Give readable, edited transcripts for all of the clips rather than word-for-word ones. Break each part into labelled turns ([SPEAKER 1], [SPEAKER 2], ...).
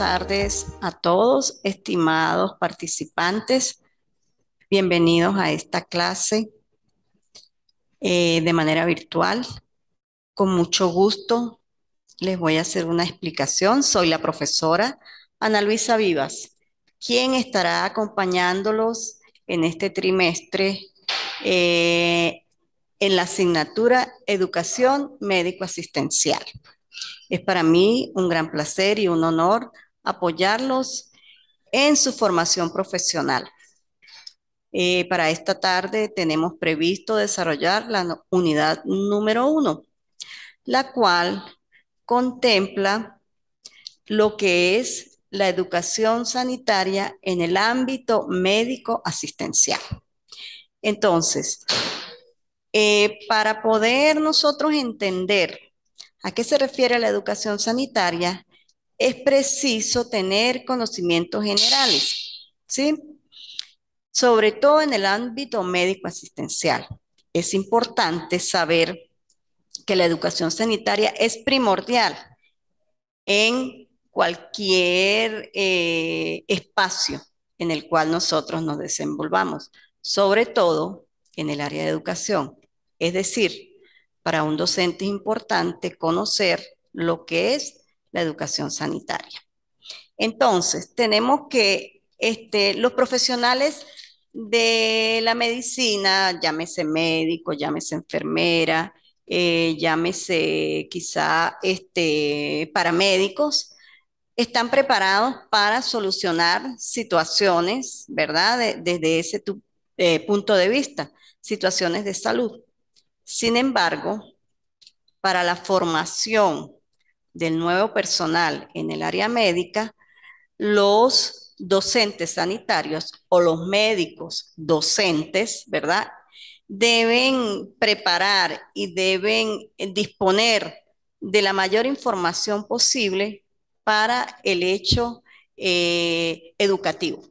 [SPEAKER 1] tardes a todos, estimados participantes. Bienvenidos a esta clase de manera virtual. Con mucho gusto les voy a hacer una explicación. Soy la profesora Ana Luisa Vivas, quien estará acompañándolos en este trimestre eh, en la asignatura Educación Médico-Asistencial. Es para mí un gran placer y un honor apoyarlos en su formación profesional. Para esta tarde tenemos previsto desarrollar la unidad número 1, la cual contempla lo que es la educación sanitaria en el ámbito médico asistencial. Entonces, para poder nosotros entender a qué se refiere la educación sanitaria, es preciso tener conocimientos generales, ¿sí? Sobre todo en el ámbito médico asistencial. Es importante saber que la educación sanitaria es primordial en cualquier espacio en el cual nosotros nos desenvolvamos, sobre todo en el área de educación. Es decir, para un docente es importante conocer lo que es la educación sanitaria. Entonces, tenemos que los profesionales de la medicina, llámese médico, llámese enfermera, llámese quizá paramédicos, están preparados para solucionar situaciones, ¿verdad? Desde ese punto de vista, situaciones de salud. Sin embargo, para la formación del nuevo personal en el área médica, los docentes sanitarios o los médicos docentes, ¿verdad? Deben preparar y deben disponer de la mayor información posible para el hecho educativo.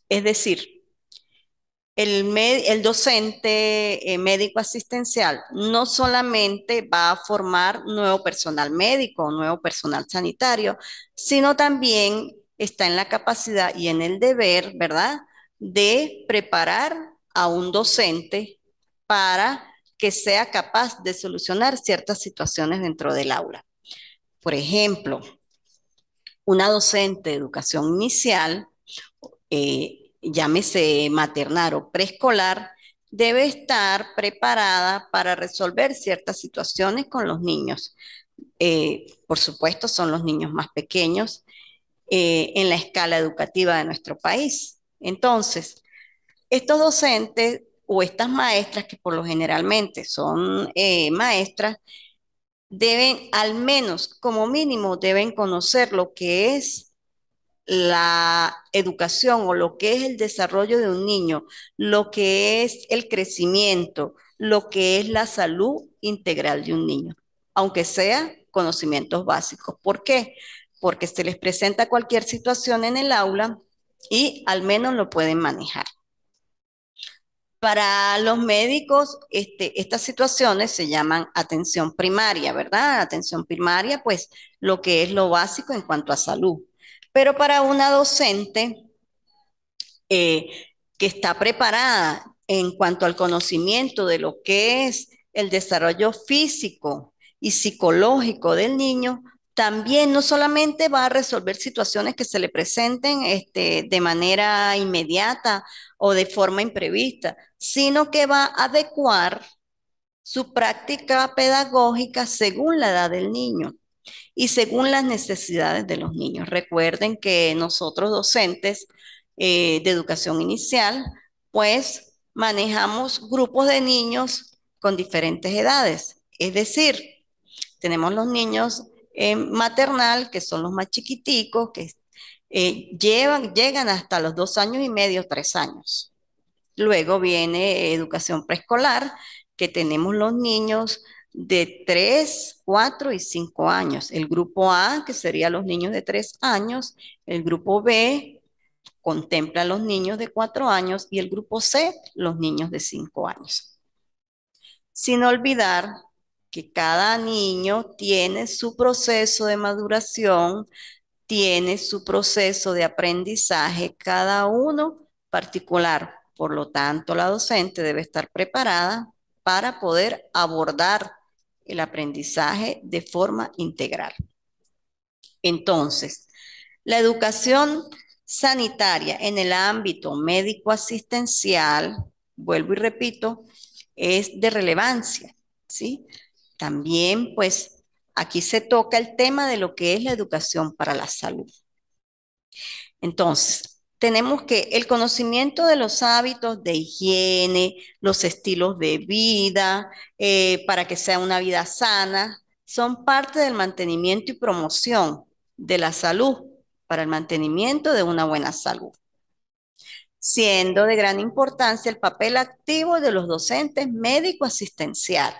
[SPEAKER 1] Es decir, el docente médico asistencial no solamente va a formar nuevo personal médico, nuevo personal sanitario, sino también está en la capacidad y en el deber, ¿verdad?, de preparar a un docente para que sea capaz de solucionar ciertas situaciones dentro del aula. Por ejemplo, una docente de educación inicial, llámese maternal o preescolar, debe estar preparada para resolver ciertas situaciones con los niños. Por supuesto, son los niños más pequeños en la escala educativa de nuestro país. Entonces, estos docentes o estas maestras, que por lo generalmente son maestras, deben al menos, como mínimo, deben conocer lo que es la educación o lo que es el desarrollo de un niño, lo que es el crecimiento, lo que es la salud integral de un niño, aunque sea conocimientos básicos. ¿Por qué? Porque se les presenta cualquier situación en el aula y al menos lo pueden manejar. Para los médicos, estas situaciones se llaman atención primaria, ¿verdad? Atención primaria, pues lo que es lo básico en cuanto a salud. Pero para una docente eh, que está preparada en cuanto al conocimiento de lo que es el desarrollo físico y psicológico del niño, también no solamente va a resolver situaciones que se le presenten de manera inmediata o de forma imprevista, sino que va a adecuar su práctica pedagógica según la edad del niño y según las necesidades de los niños. Recuerden que nosotros docentes de educación inicial, pues manejamos grupos de niños con diferentes edades. Es decir, tenemos los niños maternal, que son los más chiquiticos, que llegan hasta los 2 años y medio, 3 años. Luego viene educación preescolar, que tenemos los niños de 3, 4 y 5 años. El grupo A, que sería los niños de 3 años, el grupo B contempla a los niños de 4 años y el grupo C, los niños de 5 años. Sin olvidar que cada niño tiene su proceso de maduración tiene su proceso de aprendizaje, cada uno particular. Por lo tanto, la docente debe estar preparada para poder abordar el aprendizaje de forma integral. Entonces, la educación sanitaria en el ámbito médico-asistencial, vuelvo y repito, es de relevancia, ¿sí? También, pues, aquí se toca el tema de lo que es la educación para la salud. Entonces, tenemos que el conocimiento de los hábitos de higiene, los estilos de vida, para que sea una vida sana, son parte del mantenimiento y promoción de la salud, para el mantenimiento de una buena salud, siendo de gran importancia el papel activo de los docentes médico-asistenciales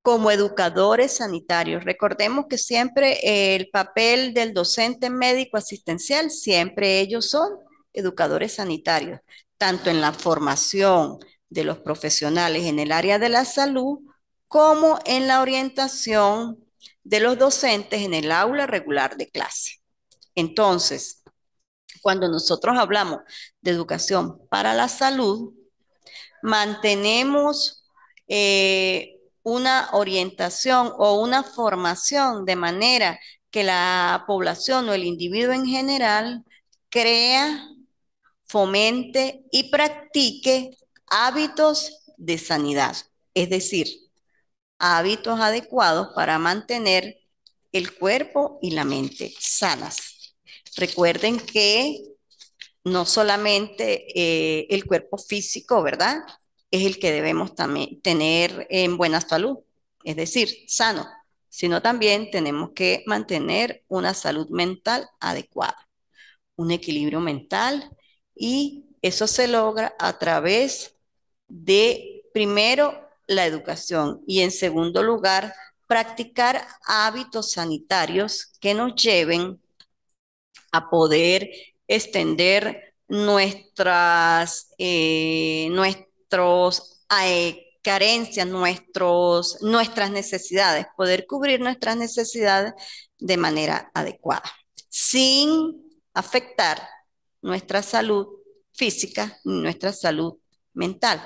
[SPEAKER 1] como educadores sanitarios. Recordemos que siempre el papel del docente médico asistencial, siempre ellos son educadores sanitarios, tanto en la formación de los profesionales en el área de la salud, como en la orientación de los docentes en el aula regular de clase. Entonces, cuando nosotros hablamos de educación para la salud, mantenemos una orientación o una formación de manera que la población o el individuo en general crea, fomente y practique hábitos de sanidad, es decir, hábitos adecuados para mantener el cuerpo y la mente sanas. Recuerden que no solamente el cuerpo físico, ¿verdad? Es el que debemos también tener en buena salud, es decir, sano, sino también tenemos que mantener una salud mental adecuada, un equilibrio mental, y eso se logra a través de, primero, la educación y en segundo lugar, practicar hábitos sanitarios que nos lleven a poder extender nuestros carencias, nuestras necesidades, poder cubrir nuestras necesidades de manera adecuada, sin afectar nuestra salud física ni nuestra salud mental.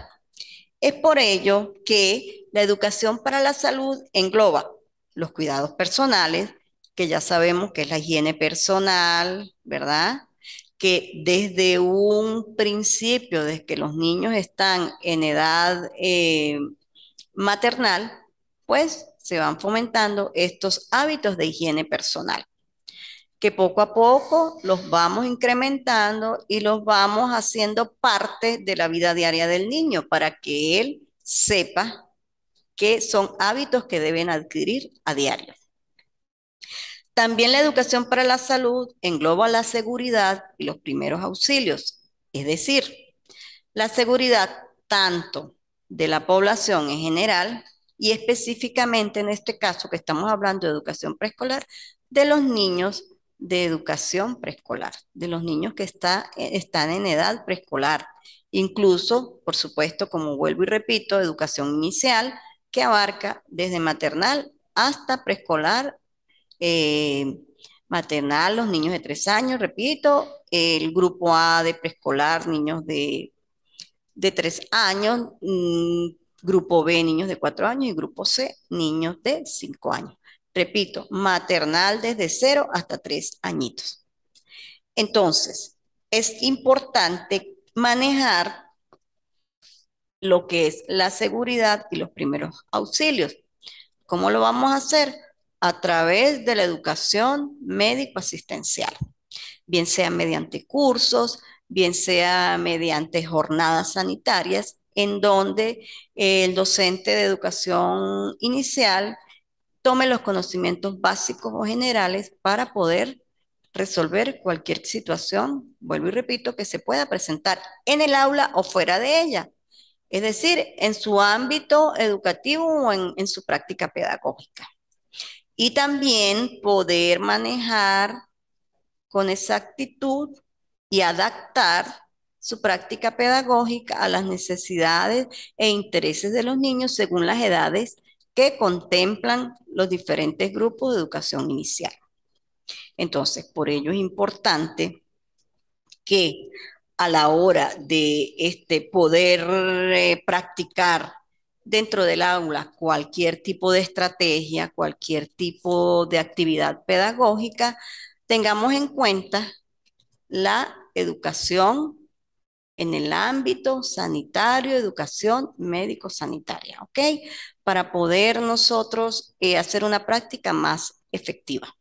[SPEAKER 1] Es por ello que la educación para la salud engloba los cuidados personales, que ya sabemos que es la higiene personal, ¿verdad? Que desde un principio, desde que los niños están en edad maternal, pues se van fomentando estos hábitos de higiene personal, que poco a poco los vamos incrementando y los vamos haciendo parte de la vida diaria del niño para que él sepa que son hábitos que deben adquirir a diario. También la educación para la salud engloba la seguridad y los primeros auxilios, es decir, la seguridad tanto de la población en general y específicamente en este caso que estamos hablando de educación preescolar, de los niños de educación preescolar, de los niños que están en edad preescolar. Incluso, por supuesto, como vuelvo y repito, educación inicial que abarca desde maternal hasta preescolar, eh, maternal, los niños de 3 años, repito, el grupo A de preescolar, niños de 3 años, grupo B, niños de 4 años y grupo C, niños de 5 años. Repito, maternal desde 0 hasta 3 añitos. Entonces, es importante manejar lo que es la seguridad y los primeros auxilios. ¿Cómo lo vamos a hacer? A través de la educación médico-asistencial, bien sea mediante cursos, bien sea mediante jornadas sanitarias, en donde el docente de educación inicial tome los conocimientos básicos o generales para poder resolver cualquier situación, vuelvo y repito, que se pueda presentar en el aula o fuera de ella, es decir, en su ámbito educativo o en su práctica pedagógica. Y también poder manejar con exactitud y adaptar su práctica pedagógica a las necesidades e intereses de los niños según las edades que contemplan los diferentes grupos de educación inicial. Entonces, por ello es importante que a la hora de poder practicar dentro del aula cualquier tipo de estrategia, cualquier tipo de actividad pedagógica, tengamos en cuenta la educación en el ámbito sanitario, educación médico-sanitaria, ¿ok? Para poder nosotros hacer una práctica más efectiva.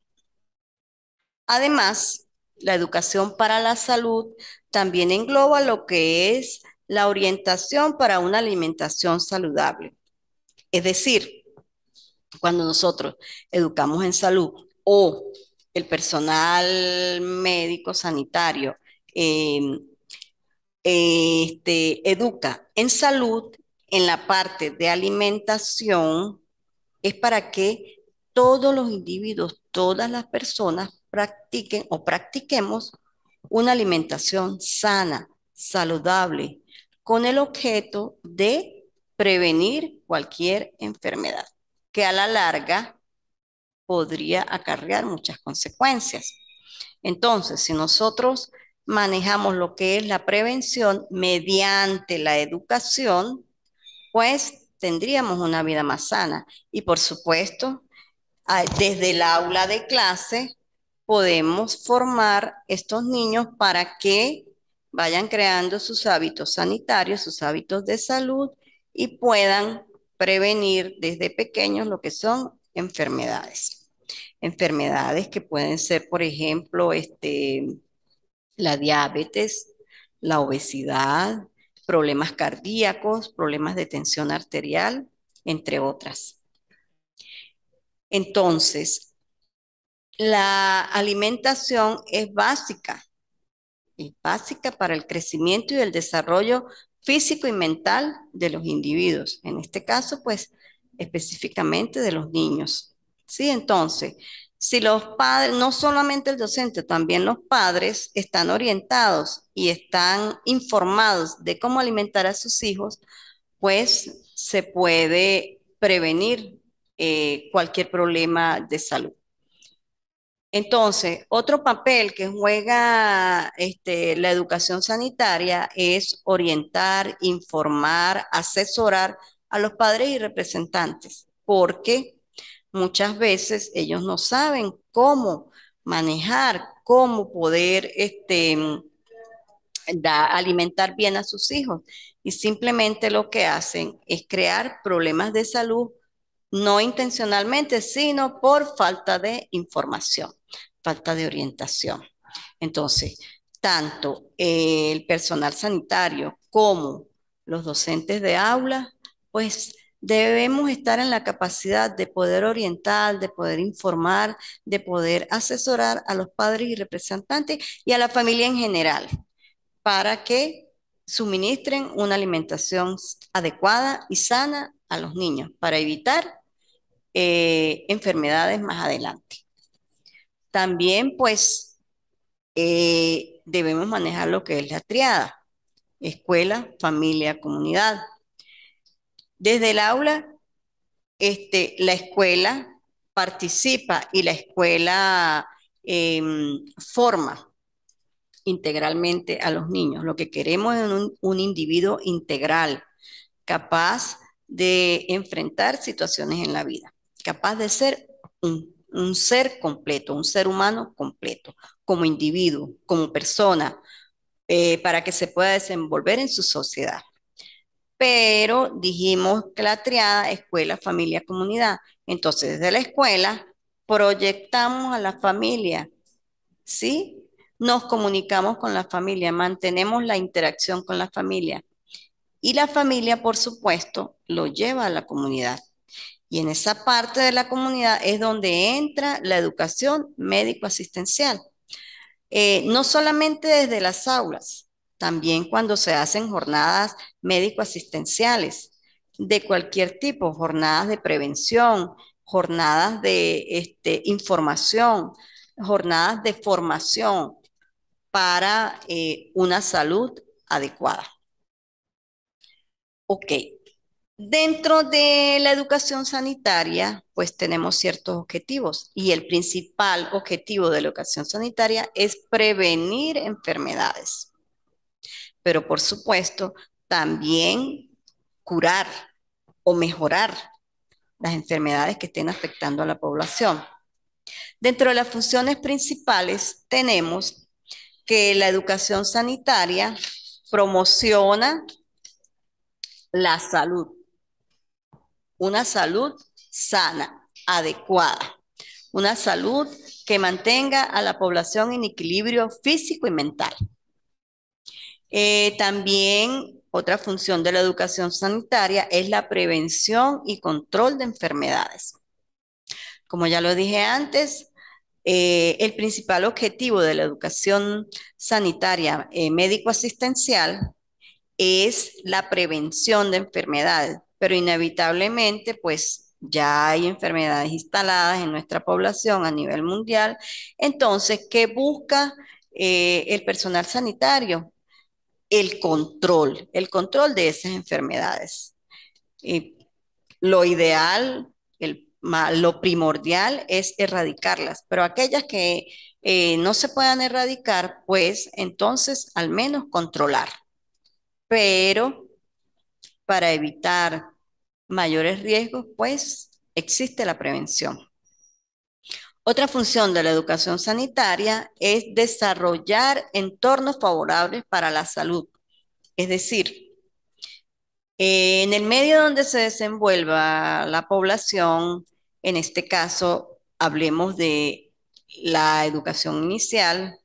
[SPEAKER 1] Además, la educación para la salud también engloba lo que es la orientación para una alimentación saludable. Es decir, cuando nosotros educamos en salud o el personal médico sanitario eh, educa en salud, en la parte de alimentación, es para que todos los individuos, todas las personas practiquen o practiquemos una alimentación sana, saludable, con el objeto de prevenir cualquier enfermedad, que a la larga podría acarrear muchas consecuencias. Entonces, si nosotros manejamos lo que es la prevención mediante la educación, pues tendríamos una vida más sana. Y por supuesto, desde el aula de clase podemos formar estos niños para que vayan creando sus hábitos sanitarios, sus hábitos de salud y puedan prevenir desde pequeños lo que son enfermedades. Enfermedades que pueden ser, por ejemplo, la diabetes, la obesidad, problemas cardíacos, problemas de tensión arterial, entre otras. Entonces, la alimentación es básica para el crecimiento y el desarrollo físico y mental de los individuos. En este caso, pues, específicamente de los niños. Sí, entonces, si los padres, no solamente el docente, también los padres están orientados y están informados de cómo alimentar a sus hijos, pues se puede prevenir cualquier problema de salud. Entonces, otro papel que juega la educación sanitaria es orientar, informar, asesorar a los padres y representantes, porque muchas veces ellos no saben cómo manejar, cómo poder alimentar bien a sus hijos. Y simplemente lo que hacen es crear problemas de salud, no intencionalmente, sino por falta de información, falta de orientación. Entonces, tanto el personal sanitario como los docentes de aula, pues debemos estar en la capacidad de poder orientar, de poder informar, de poder asesorar a los padres y representantes y a la familia en general para que suministren una alimentación adecuada y sana a los niños para evitar enfermedades más adelante. También, pues, debemos manejar lo que es la triada, escuela, familia, comunidad. Desde el aula, la escuela participa y la escuela forma integralmente a los niños. Lo que queremos es un individuo integral, capaz de enfrentar situaciones en la vida, capaz de ser un ser completo, un ser humano completo, como individuo, como persona, para que se pueda desenvolver en su sociedad. Pero dijimos que la triada, escuela, familia, comunidad. Entonces, desde la escuela, proyectamos a la familia, ¿sí? Nos comunicamos con la familia, mantenemos la interacción con la familia. Y la familia, por supuesto, lo lleva a la comunidad. Y en esa parte de la comunidad es donde entra la educación médico-asistencial. No solamente desde las aulas, también cuando se hacen jornadas médico-asistenciales de cualquier tipo, jornadas de prevención, jornadas de información, jornadas de formación para una salud adecuada. Ok, Dentro de la educación sanitaria, pues tenemos ciertos objetivos y el principal objetivo de la educación sanitaria es prevenir enfermedades, pero por supuesto también curar o mejorar las enfermedades que estén afectando a la población. Dentro de las funciones principales tenemos que la educación sanitaria promociona la salud, una salud sana, adecuada, una salud que mantenga a la población en equilibrio físico y mental. También otra función de la educación sanitaria es la prevención y control de enfermedades. Como ya lo dije antes, el principal objetivo de la educación sanitaria médico-asistencial es la prevención de enfermedades, pero inevitablemente, pues ya hay enfermedades instaladas en nuestra población a nivel mundial. Entonces, ¿qué busca el personal sanitario? El control de esas enfermedades. Eh, lo ideal, lo primordial es erradicarlas, pero aquellas que no se puedan erradicar, pues entonces al menos controlar. Pero para evitar mayores riesgos, pues existe la prevención. Otra función de la educación sanitaria es desarrollar entornos favorables para la salud. Es decir, en el medio donde se desenvuelva la población, en este caso, hablemos de la educación inicial,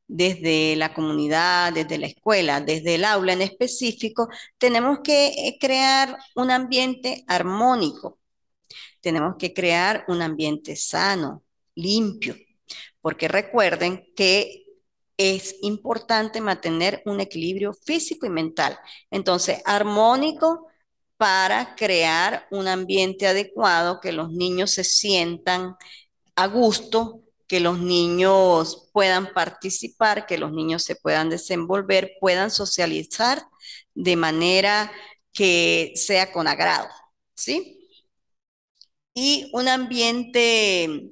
[SPEAKER 1] desde la comunidad, desde la escuela, desde el aula en específico, tenemos que crear un ambiente armónico, tenemos que crear un ambiente sano, limpio, porque recuerden que es importante mantener un equilibrio físico y mental. Entonces, armónico para crear un ambiente adecuado, que los niños se sientan a gusto, que los niños puedan participar, que los niños se puedan desenvolver, puedan socializar de manera que sea con agrado, ¿sí? Y un ambiente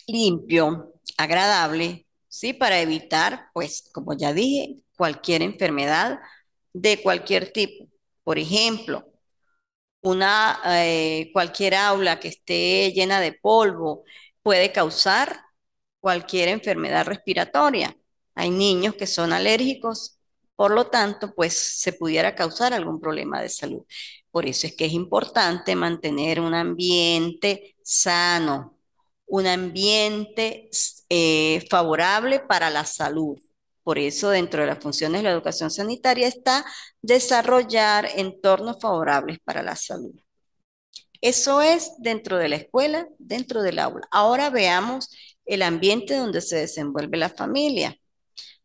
[SPEAKER 1] limpio, agradable, ¿sí? Para evitar, pues, como ya dije, cualquier enfermedad de cualquier tipo. Por ejemplo, cualquier aula que esté llena de polvo puede causar cualquier enfermedad respiratoria. Hay niños que son alérgicos, por lo tanto, pues se pudiera causar algún problema de salud. Por eso es que es importante mantener un ambiente sano, un ambiente favorable para la salud. Por eso, dentro de las funciones de la educación sanitaria está desarrollar entornos favorables para la salud. Eso es dentro de la escuela, dentro del aula. Ahora veamos el ambiente donde se desenvuelve la familia.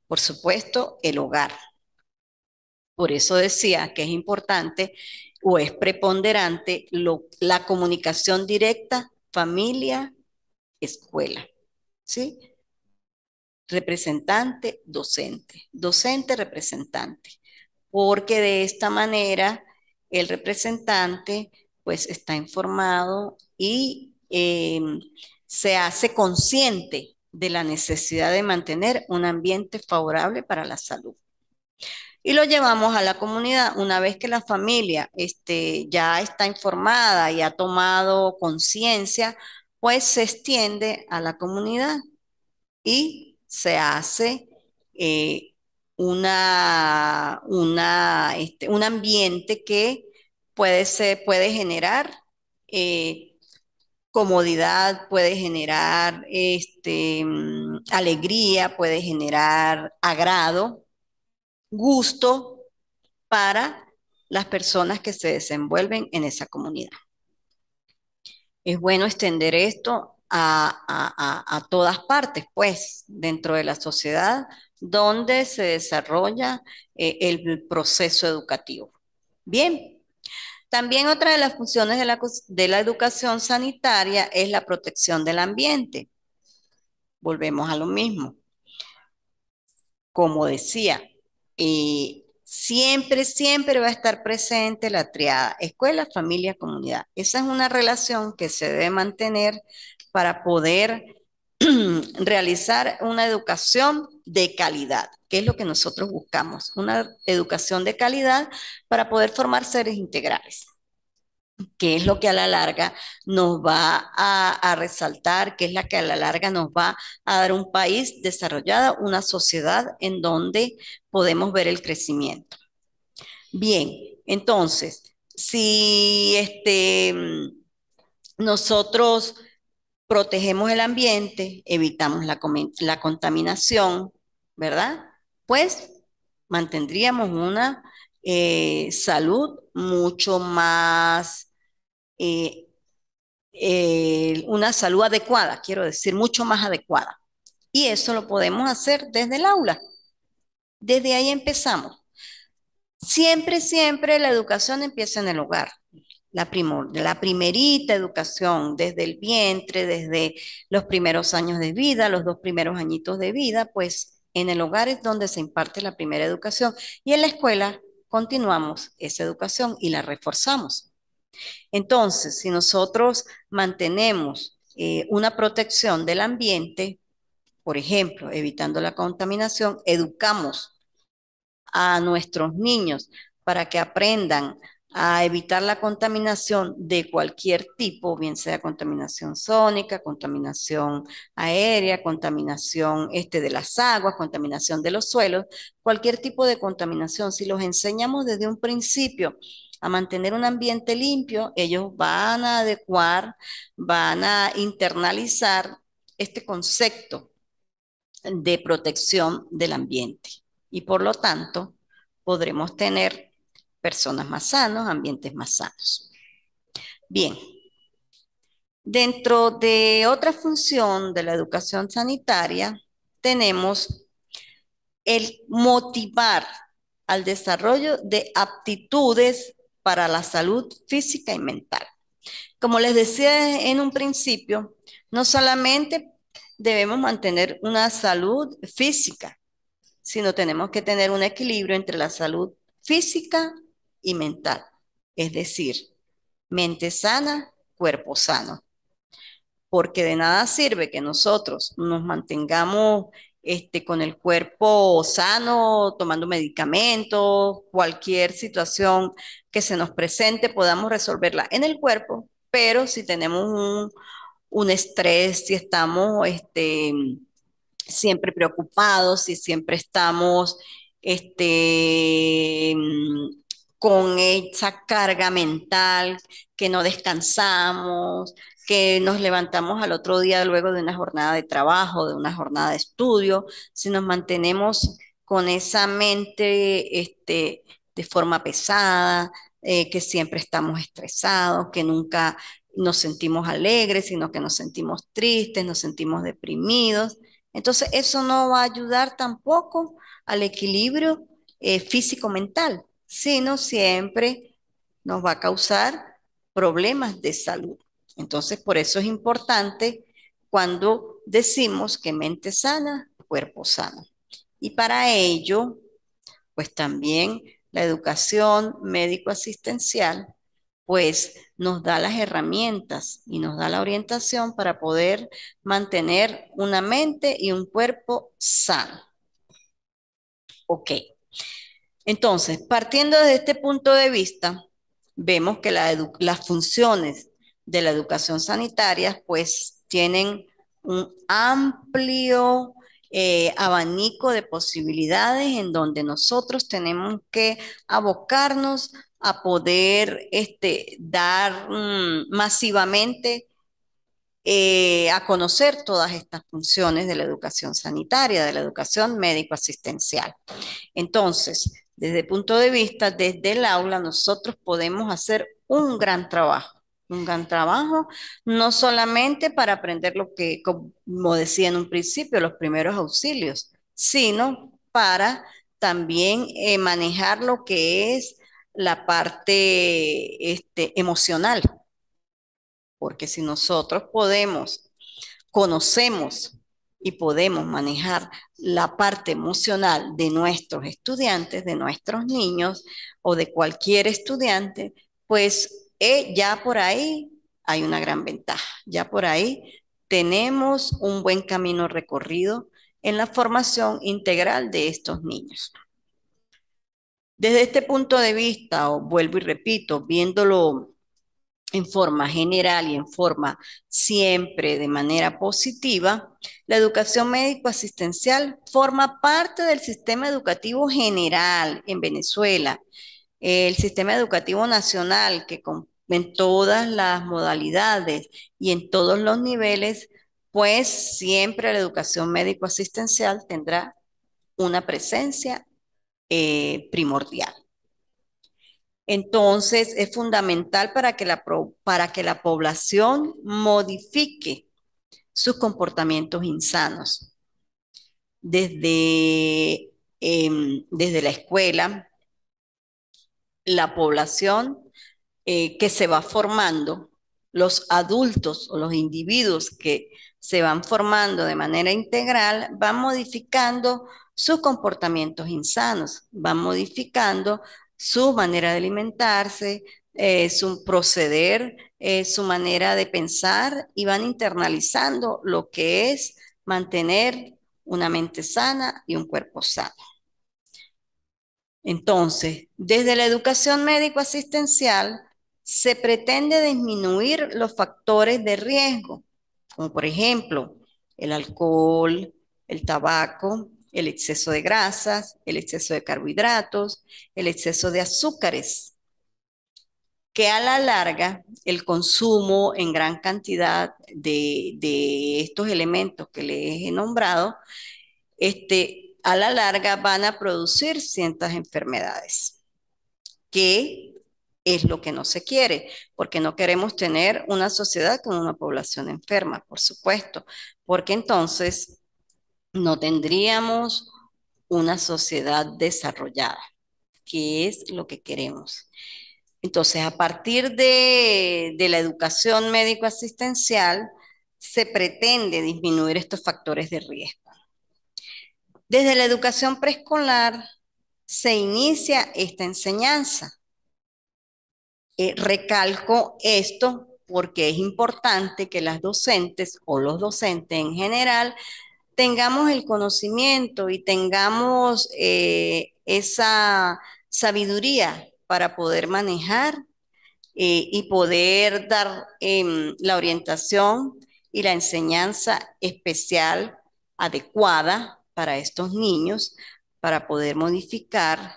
[SPEAKER 1] Por supuesto, el hogar. Por eso decía que es importante o es preponderante la comunicación directa familia-escuela. ¿Sí? Representante, docente. Docente, representante. Porque de esta manera el representante pues está informado y se hace consciente de la necesidad de mantener un ambiente favorable para la salud. Y lo llevamos a la comunidad. Una vez que la familia ya está informada y ha tomado conciencia, pues se extiende a la comunidad y se hace eh, un ambiente que puede generar comodidad, puede generar alegría, puede generar agrado, gusto para las personas que se desenvuelven en esa comunidad. Es bueno extender esto a todas partes, pues, dentro de la sociedad donde se desarrolla el proceso educativo. Bien, también otra de las funciones de la educación sanitaria es la protección del ambiente. Volvemos a lo mismo. Como decía, Siempre, siempre va a estar presente la triada escuela, familia, comunidad. Esa es una relación que se debe mantener para poder realizar una educación de calidad, que es lo que nosotros buscamos, una educación de calidad para poder formar seres integrales, que es lo que a la larga nos va a resaltar, que es la que a la larga nos va a dar un país desarrollado, una sociedad en donde podemos ver el crecimiento. Bien, entonces, si nosotros protegemos el ambiente, evitamos la contaminación, ¿verdad? Pues mantendríamos una salud mucho más, eh, una salud adecuada, quiero decir, mucho más adecuada. Y eso lo podemos hacer desde el aula. Desde ahí empezamos. Siempre, siempre la educación empieza en el hogar. La primerita educación, desde el vientre, desde los primeros años de vida, los 2 primeros añitos de vida, pues en el hogar es donde se imparte la primera educación y en la escuela continuamos esa educación y la reforzamos. Entonces, si nosotros mantenemos una protección del ambiente, por ejemplo, evitando la contaminación, educamos a nuestros niños para que aprendan a evitar la contaminación de cualquier tipo, bien sea contaminación sónica, contaminación aérea, contaminación de las aguas, contaminación de los suelos, cualquier tipo de contaminación. Si los enseñamos desde un principio a mantener un ambiente limpio, ellos van a adecuar, van a internalizar este concepto de protección del ambiente. Y por lo tanto, podremos tener personas más sanas, ambientes más sanos. Bien, dentro de otra función de la educación sanitaria, tenemos el motivar al desarrollo de aptitudes para la salud física y mental. Como les decía en un principio, no solamente debemos mantener una salud física, sino tenemos que tener un equilibrio entre la salud física y mental. Es decir, mente sana, cuerpo sano. Porque de nada sirve que nosotros nos mantengamos con el cuerpo sano, tomando medicamentos, cualquier situación que se nos presente, podamos resolverla en el cuerpo, pero si tenemos un estrés, si estamos siempre preocupados y siempre estamos este, con esa carga mental, que no descansamos, que nos levantamos al otro día luego de una jornada de trabajo, de una jornada de estudio, si nos mantenemos con esa mente de forma pesada, que siempre estamos estresados, que nunca nos sentimos alegres, sino que nos sentimos tristes, nos sentimos deprimidos. Entonces, eso no va a ayudar tampoco al equilibrio físico-mental, sino siempre nos va a causar problemas de salud. Entonces, por eso es importante cuando decimos que mente sana, cuerpo sano. Y para ello, pues también la educación médico-asistencial, pues nos da las herramientas y nos da la orientación para poder mantener una mente y un cuerpo sano. Ok, entonces, partiendo de este punto de vista, vemos que las funciones de la educación sanitaria pues tienen un amplio abanico de posibilidades en donde nosotros tenemos que abocarnos a poder dar masivamente a conocer todas estas funciones de la educación sanitaria, de la educación médico-asistencial. Entonces, desde el punto de vista, desde el aula, nosotros podemos hacer un gran trabajo, no solamente para aprender lo que, como decía en un principio, los primeros auxilios, sino para también manejar lo que es la parte emocional, porque si nosotros conocemos y podemos manejar la parte emocional de nuestros estudiantes, de nuestros niños o de cualquier estudiante, pues ya por ahí hay una gran ventaja. Ya por ahí tenemos un buen camino recorrido en la formación integral de estos niños. Desde este punto de vista, o vuelvo y repito, viéndolo en forma general y en forma siempre de manera positiva, la educación médico-asistencial forma parte del sistema educativo general en Venezuela, el sistema educativo nacional que en todas las modalidades y en todos los niveles, pues siempre la educación médico-asistencial tendrá una presencia primordial. Entonces, es fundamental para que la población modifique sus comportamientos insanos. Desde la escuela, la población que se va formando, los adultos o los individuos que se van formando de manera integral, van modificando sus comportamientos insanos, van modificando su manera de alimentarse, su proceder, su manera de pensar y van internalizando lo que es mantener una mente sana y un cuerpo sano. Entonces, desde la educación médico-asistencial se pretende disminuir los factores de riesgo, como por ejemplo el alcohol, el tabaco, el exceso de grasas, el exceso de carbohidratos, el exceso de azúcares, que a la larga el consumo en gran cantidad de estos elementos que les he nombrado, a la larga van a producir ciertas enfermedades, que es lo que no se quiere, porque no queremos tener una sociedad con una población enferma, por supuesto, porque entonces no tendríamos una sociedad desarrollada, que es lo que queremos. Entonces, a partir de la educación médico-asistencial, se pretende disminuir estos factores de riesgo. Desde la educación preescolar se inicia esta enseñanza. Recalco esto porque es importante que las docentes o los docentes en general tengamos el conocimiento y tengamos esa sabiduría para poder manejar y poder dar la orientación y la enseñanza especial adecuada para estos niños para poder modificar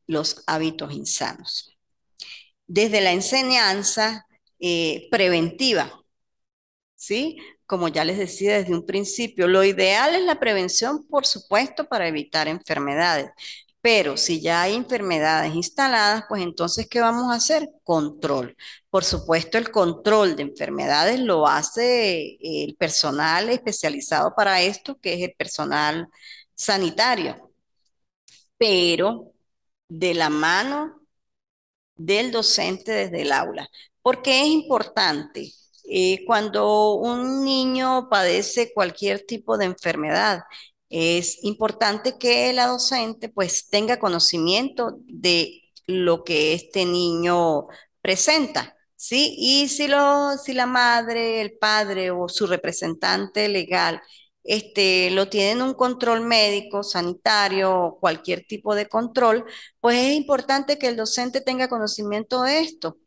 [SPEAKER 1] los hábitos insanos. Desde la enseñanza preventiva, ¿sí? Como ya les decía desde un principio, lo ideal es la prevención, por supuesto, para evitar enfermedades. Pero si ya hay enfermedades instaladas, pues entonces, ¿qué vamos a hacer? Control. Por supuesto, el control de enfermedades lo hace el personal especializado para esto, que es el personal sanitario. Pero de la mano del docente desde el aula. Porque es importante, cuando un niño padece cualquier tipo de enfermedad, es importante que la docente pues tenga conocimiento de lo que este niño presenta, ¿sí? Y si la madre, el padre o su representante legal lo tienen un control médico, sanitario o cualquier tipo de control, pues es importante que el docente tenga conocimiento de esto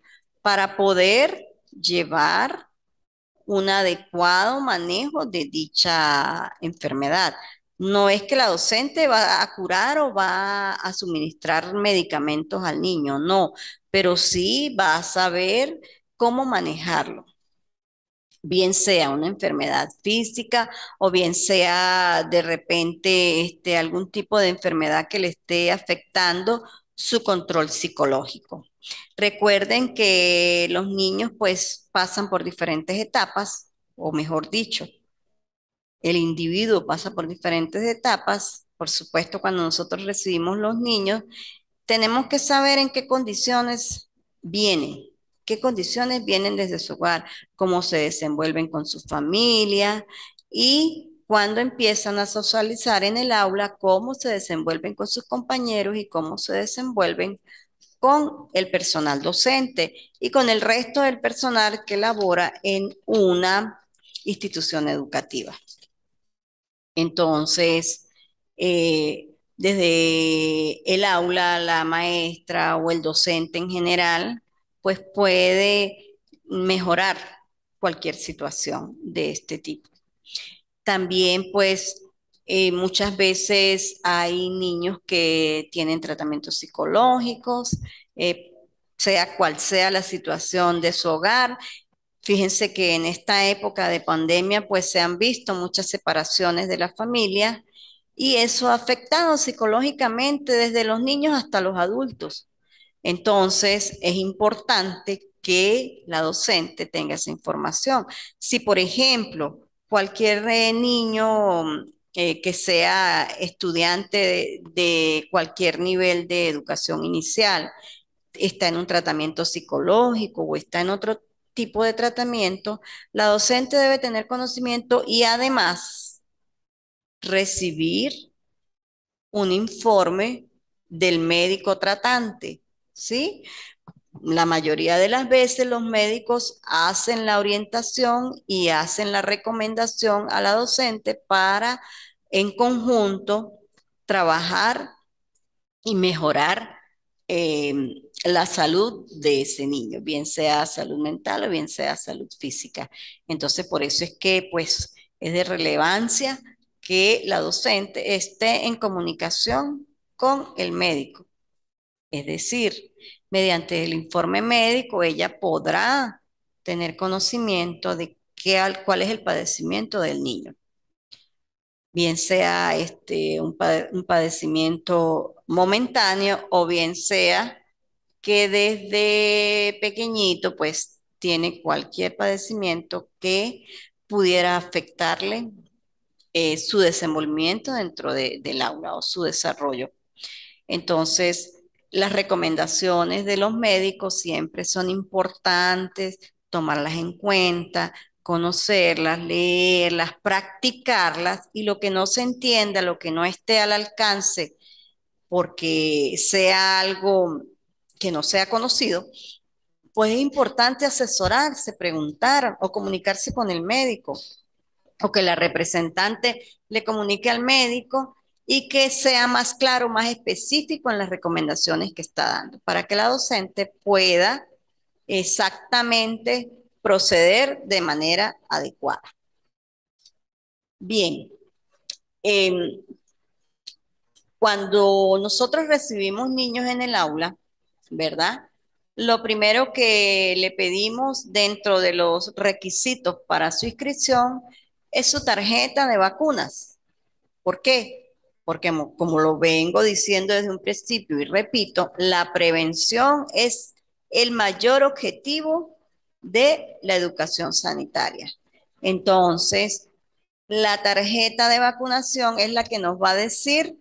[SPEAKER 1] para poder llevar un adecuado manejo de dicha enfermedad. No es que la docente va a curar o va a suministrar medicamentos al niño, no, pero sí va a saber cómo manejarlo, bien sea una enfermedad física o bien sea de repente algún tipo de enfermedad que le esté afectando su control psicológico. Recuerden que los niños pues pasan por diferentes etapas, o mejor dicho, el individuo pasa por diferentes etapas. Por supuesto, cuando nosotros recibimos los niños, tenemos que saber en qué condiciones vienen desde su hogar, cómo se desenvuelven con su familia y cuando empiezan a socializar en el aula, cómo se desenvuelven con sus compañeros y cómo se desenvuelven con el personal docente y con el resto del personal que labora en una institución educativa. Entonces, desde el aula, la maestra o el docente en general, pues puede mejorar cualquier situación de este tipo. También, pues, muchas veces hay niños que tienen tratamientos psicológicos, eh, sea cual sea la situación de su hogar. Fíjense que en esta época de pandemia, pues se han visto muchas separaciones de la familia y eso ha afectado psicológicamente desde los niños hasta los adultos. Entonces, es importante que la docente tenga esa información. Si, por ejemplo, cualquier niño que sea estudiante de cualquier nivel de educación inicial está en un tratamiento psicológico o está en otro tipo de tratamiento, la docente debe tener conocimiento y además recibir un informe del médico tratante, ¿sí? La mayoría de las veces los médicos hacen la orientación y hacen la recomendación a la docente para en conjunto trabajar y mejorar eh, la salud de ese niño, bien sea salud mental o bien sea salud física. Entonces, por eso es que pues es de relevancia que la docente esté en comunicación con el médico. Es decir, mediante el informe médico, ella podrá tener conocimiento de cuál es el padecimiento del niño, bien sea un padecimiento momentáneo o bien sea que desde pequeñito pues tiene cualquier padecimiento que pudiera afectarle su desenvolvimiento dentro del aula o su desarrollo. Entonces, las recomendaciones de los médicos siempre son importantes, tomarlas en cuenta, conocerlas, leerlas, practicarlas y lo que no se entienda, lo que no esté al alcance, porque sea algo que no sea conocido, pues es importante asesorarse, preguntar o comunicarse con el médico o que la representante le comunique al médico y que sea más claro, más específico en las recomendaciones que está dando, para que la docente pueda exactamente proceder de manera adecuada. Bien, eh, cuando nosotros recibimos niños en el aula, ¿verdad? Lo primero que le pedimos dentro de los requisitos para su inscripción es su tarjeta de vacunas. ¿Por qué? Porque como lo vengo diciendo desde un principio y repito, la prevención es el mayor objetivo de la educación sanitaria. Entonces, la tarjeta de vacunación es la que nos va a decir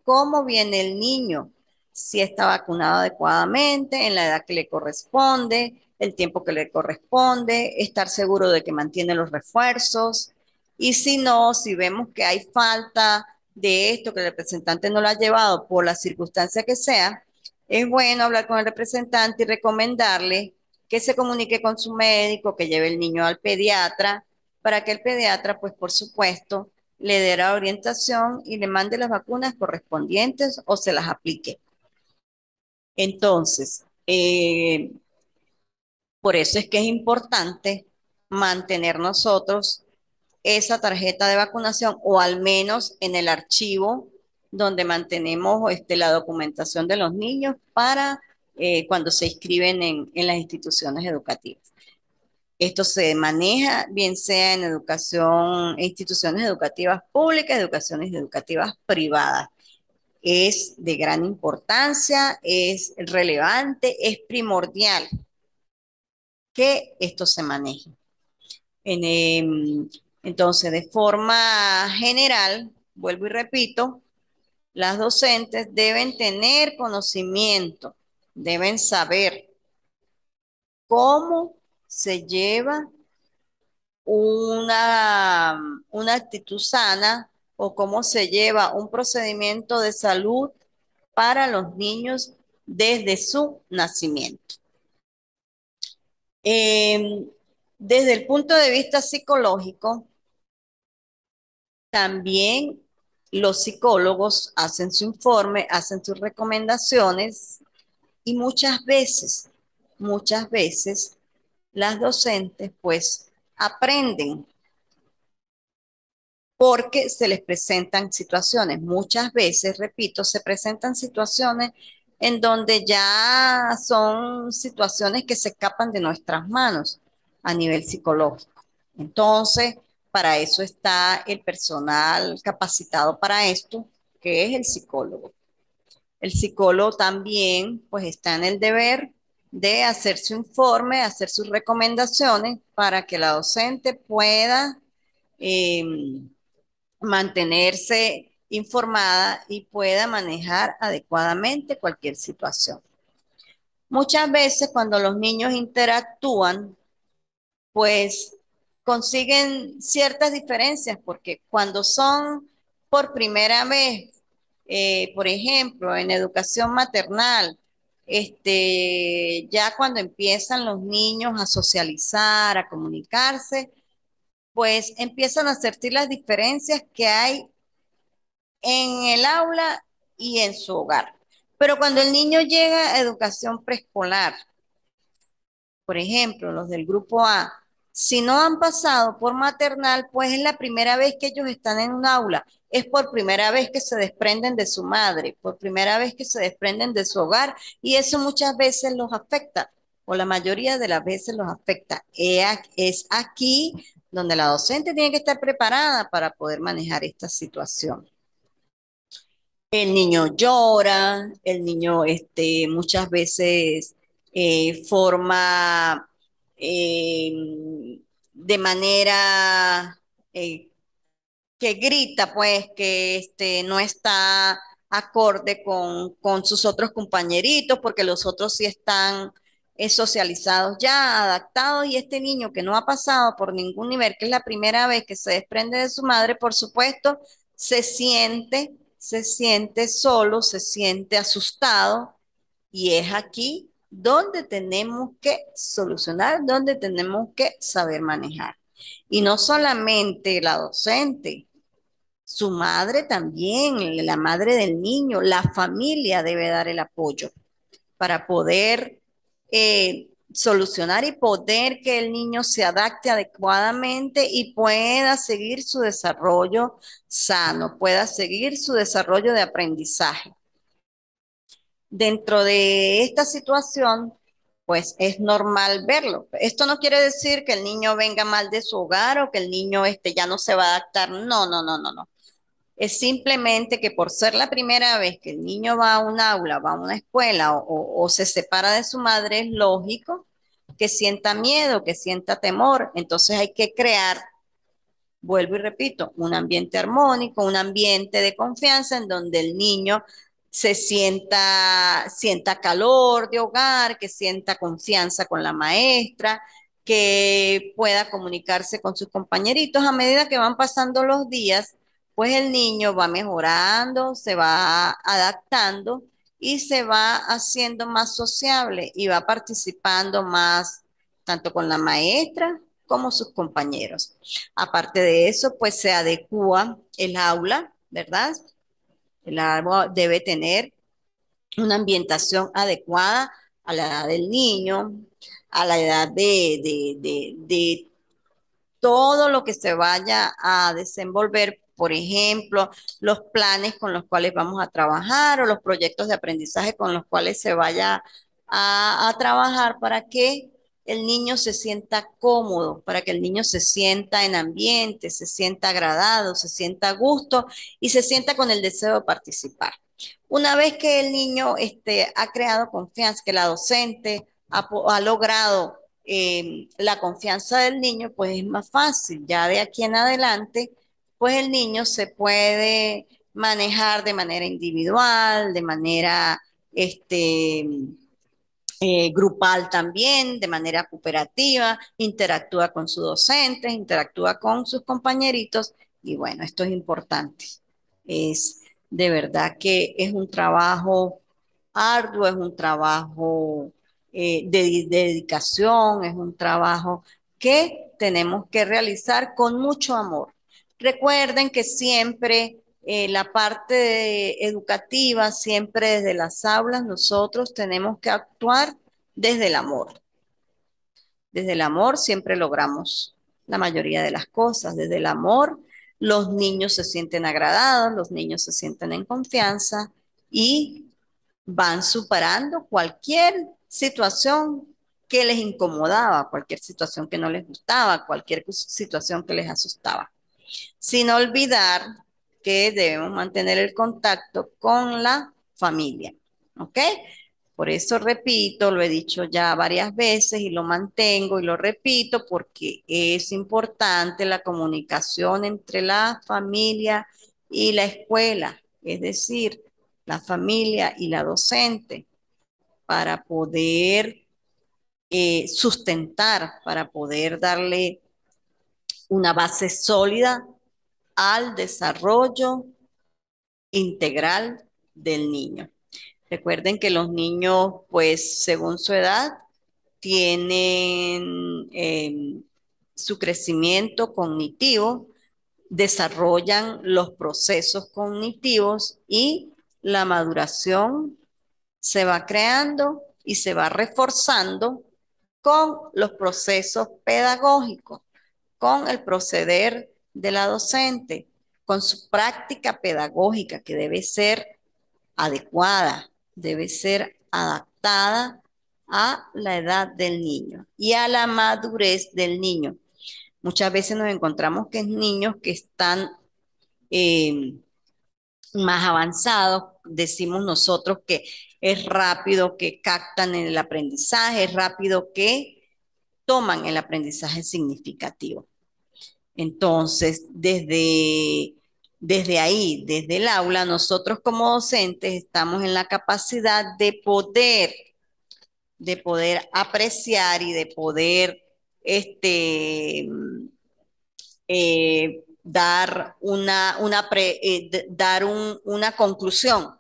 [SPEAKER 1] cómo viene el niño, si está vacunado adecuadamente, en la edad que le corresponde, el tiempo que le corresponde, estar seguro de que mantiene los refuerzos. Y si no, si vemos que hay falta de esto, que el representante no lo ha llevado por la circunstancia que sea, es bueno hablar con el representante y recomendarle que se comunique con su médico, que lleve el niño al pediatra, para que el pediatra, pues por supuesto, le dé la orientación y le mande las vacunas correspondientes o se las aplique. Entonces, por eso es que es importante mantener nosotros esa tarjeta de vacunación o al menos en el archivo donde mantenemos la documentación de los niños para cuando se inscriben en las instituciones educativas. Esto se maneja bien sea en educación, instituciones educativas públicas, educaciones educativas privadas. Es de gran importancia, es relevante, es primordial que esto se maneje. Entonces, de forma general, vuelvo y repito, las docentes deben tener conocimiento, deben saber cómo se lleva una actitud sana o cómo se lleva un procedimiento de salud para los niños desde su nacimiento. Eh, Desde el punto de vista psicológico, también los psicólogos hacen su informe, hacen sus recomendaciones y muchas veces las docentes pues aprenden porque se les presentan situaciones. Muchas veces, repito, se presentan situaciones en donde ya son situaciones que se escapan de nuestras manos a nivel psicológico. Entonces, para eso está el personal capacitado para esto, que es el psicólogo. El psicólogo también, pues, está en el deber de hacer su informe, hacer sus recomendaciones para que la docente pueda eh, mantenerse informada y pueda manejar adecuadamente cualquier situación. Muchas veces cuando los niños interactúan, pues consiguen ciertas diferencias, porque cuando son por primera vez, por ejemplo, en educación maternal, ya cuando empiezan los niños a socializar, a comunicarse, pues empiezan a sentir las diferencias que hay en el aula y en su hogar. Pero cuando el niño llega a educación preescolar, por ejemplo, los del grupo A, si no han pasado por maternal, pues es la primera vez que ellos están en un aula, es por primera vez que se desprenden de su madre, por primera vez que se desprenden de su hogar y eso muchas veces los afecta o la mayoría de las veces los afecta. Es aquí donde la docente tiene que estar preparada para poder manejar esta situación. El niño llora, el niño muchas veces forma de manera eh, que grita, pues, que no está acorde con sus otros compañeritos, porque los otros sí están socializados ya, adaptados, y este niño que no ha pasado por ningún nivel, que es la primera vez que se desprende de su madre, por supuesto, se siente solo, se siente asustado, y es aquí donde tenemos que solucionar, donde tenemos que saber manejar. Y no solamente la docente, su madre también, la madre del niño, la familia debe dar el apoyo para poder solucionar y poder que el niño se adapte adecuadamente y pueda seguir su desarrollo sano, pueda seguir su desarrollo de aprendizaje. Dentro de esta situación, pues es normal verlo. Esto no quiere decir que el niño venga mal de su hogar o que el niño ya no se va a adaptar. No, no, no, no, no. Es simplemente que por ser la primera vez que el niño va a un aula, va a una escuela o se separa de su madre, es lógico que sienta miedo, que sienta temor. Entonces hay que crear, vuelvo y repito, un ambiente armónico, un ambiente de confianza en donde el niño sienta calor de hogar, que sienta confianza con la maestra, que pueda comunicarse con sus compañeritos. A medida que van pasando los días, pues el niño va mejorando, se va adaptando y se va haciendo más sociable y va participando más tanto con la maestra como sus compañeros. Aparte de eso, pues se adecua el aula, ¿verdad? El aula debe tener una ambientación adecuada a la edad del niño, a la edad de todo lo que se vaya a desenvolver, por ejemplo, los planes con los cuales vamos a trabajar o los proyectos de aprendizaje con los cuales se vaya a trabajar para que el niño se sienta cómodo, para que el niño se sienta en ambiente, se sienta agradado, se sienta a gusto y se sienta con el deseo de participar. Una vez que el niño ha creado confianza, que la docente ha logrado la confianza del niño, pues es más fácil. Ya de aquí en adelante, pues el niño se puede manejar de manera individual, de manera grupal también, de manera cooperativa, interactúa con sus docentes, interactúa con sus compañeritos y bueno, esto es importante. Es de verdad que es un trabajo arduo, es un trabajo de dedicación, es un trabajo que tenemos que realizar con mucho amor. Recuerden que siempre la parte educativa, siempre desde las aulas, nosotros tenemos que actuar desde el amor. Desde el amor siempre logramos la mayoría de las cosas. Desde el amor los niños se sienten agradados, los niños se sienten en confianza y van superando cualquier situación que les incomodaba, cualquier situación que no les gustaba, cualquier situación que les asustaba, sin olvidar que debemos mantener el contacto con la familia, ¿ok? Por eso repito, lo he dicho ya varias veces y lo mantengo y lo repito porque es importante la comunicación entre la familia y la escuela, es decir, la familia y la docente, para poder sustentar, para poder darle una base sólida al desarrollo integral del niño. Recuerden que los niños, pues según su edad, tienen su crecimiento cognitivo, desarrollan los procesos cognitivos y la maduración se va creando y se va reforzando con los procesos pedagógicos, con el proceder de la docente, con su práctica pedagógica que debe ser adecuada, debe ser adaptada a la edad del niño y a la madurez del niño. Muchas veces nos encontramos que niños que están eh, más avanzados, decimos nosotros que es rápido que captan el aprendizaje, es rápido que toman el aprendizaje significativo. Entonces, desde ahí, desde el aula, nosotros como docentes estamos en la capacidad de poder apreciar y de poder dar una conclusión,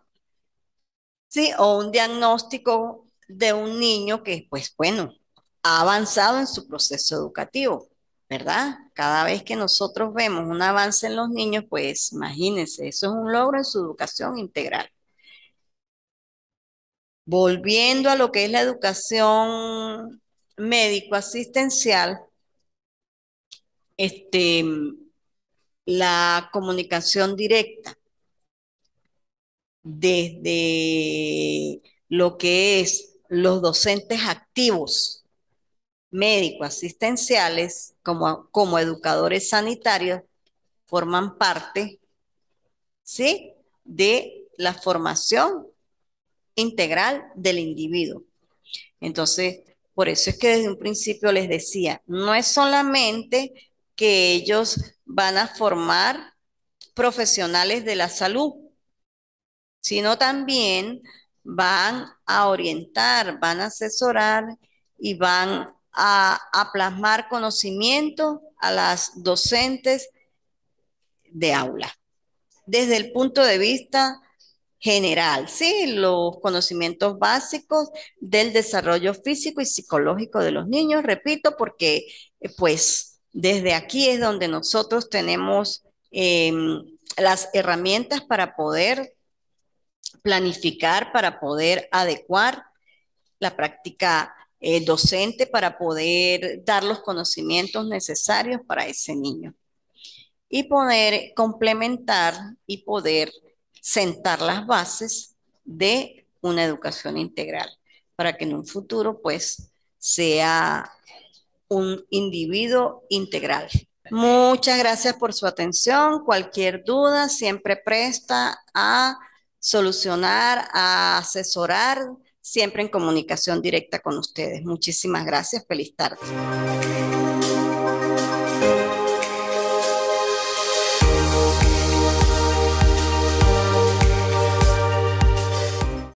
[SPEAKER 1] ¿sí? O un diagnóstico de un niño que, pues bueno, ha avanzado en su proceso educativo, ¿verdad? Cada vez que nosotros vemos un avance en los niños, pues imagínense, eso es un logro en su educación integral. Volviendo a lo que es la educación médico-asistencial, este, la comunicación directa desde lo que es los docentes activos médico-asistenciales como educadores sanitarios forman parte, ¿sí?, de la formación integral del individuo. Entonces, por eso es que desde un principio les decía, no es solamente que ellos van a formar profesionales de la salud, sino también van a orientar, van a asesorar y van a plasmar conocimiento a las docentes de aula, desde el punto de vista general, ¿sí? Los conocimientos básicos del desarrollo físico y psicológico de los niños, repito, porque pues desde aquí es donde nosotros tenemos las herramientas para poder planificar, para poder adecuar la práctica docente, para poder dar los conocimientos necesarios para ese niño y poder complementar y poder sentar las bases de una educación integral para que en un futuro pues sea un individuo integral. Muchas gracias por su atención. Cualquier duda siempre presta a solucionar, a asesorar, siempre en comunicación directa con ustedes. Muchísimas gracias. Feliz tarde.